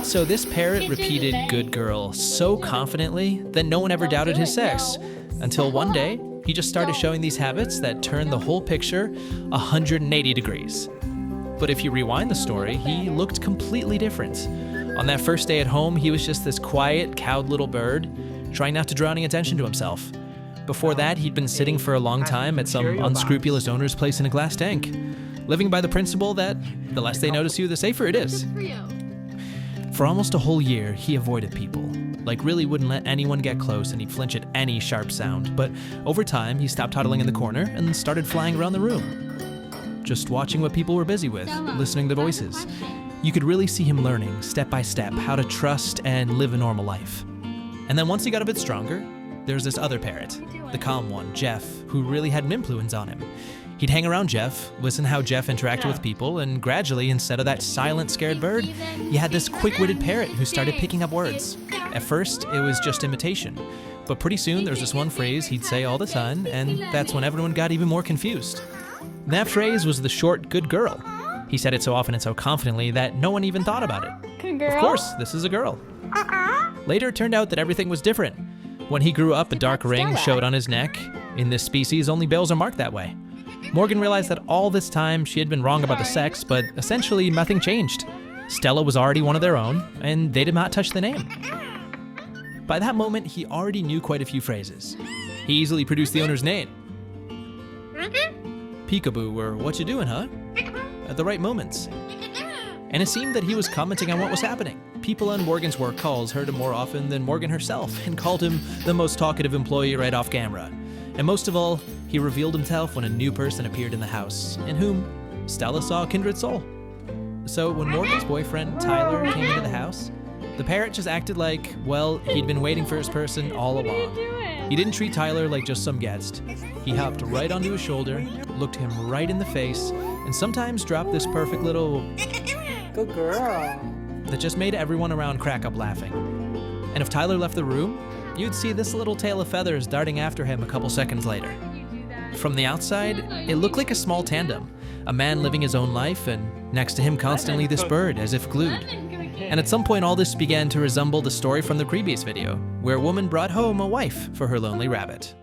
So this parrot repeated "good girl" so confidently that no one ever doubted his sex, until one day, he just started showing these habits that turned the whole picture 180 degrees. But if you rewind the story, he looked completely different. On that first day at home, he was just this quiet, cowed little bird, trying not to draw any attention to himself. Before that, he'd been sitting for a long time at some unscrupulous owner's place in a glass tank, living by the principle that the less they notice you, the safer it is. For almost a whole year, he avoided people, like really wouldn't let anyone get close, and he'd flinch at any sharp sound. But over time, he stopped huddling in the corner and started flying around the room, just watching what people were busy with, listening to voices. You could really see him learning, step by step, how to trust and live a normal life. And then once he got a bit stronger, there's this other parrot, the calm one, Jeff, who really had an influence on him. He'd hang around Jeff, listen how Jeff interacted with people, and gradually, instead of that silent, scared bird, you had this quick-witted parrot who started picking up words. At first, it was just imitation, but pretty soon there was this one phrase he'd say all the time, and that's when everyone got even more confused. That phrase was the short "good girl." He said it so often and so confidently that no one even thought about it. Good girl? Of course, this is a girl. Later, it turned out that everything was different. When he grew up, a dark ring showed on his neck. In this species, only males are marked that way. Morgan realized that all this time she had been wrong about the sex, but essentially nothing changed. Stella was already one of their own, and they did not touch the name. By that moment, he already knew quite a few phrases. He easily produced the owner's name. Peekaboo, or "what you doing, huh?" at the right moments. And it seemed that he was commenting on what was happening. People on Morgan's work calls heard him more often than Morgan herself and called him the most talkative employee right off camera. And most of all, he revealed himself when a new person appeared in the house, in whom Stella saw a kindred soul. So when Morgan's boyfriend, Tyler, came into the house, the parrot just acted like, well, he'd been waiting for his person all along. He didn't treat Tyler like just some guest. He hopped right onto his shoulder, looked him right in the face, and sometimes dropped this perfect little Good girl. that just made everyone around crack up laughing. And if Tyler left the room, you'd see this little tail of feathers darting after him a couple seconds later. From the outside, it looked like a small tandem, a man living his own life, and next to him constantly this bird, as if glued. And at some point, all this began to resemble the story from the previous video, where a woman brought home a wife for her lonely rabbit.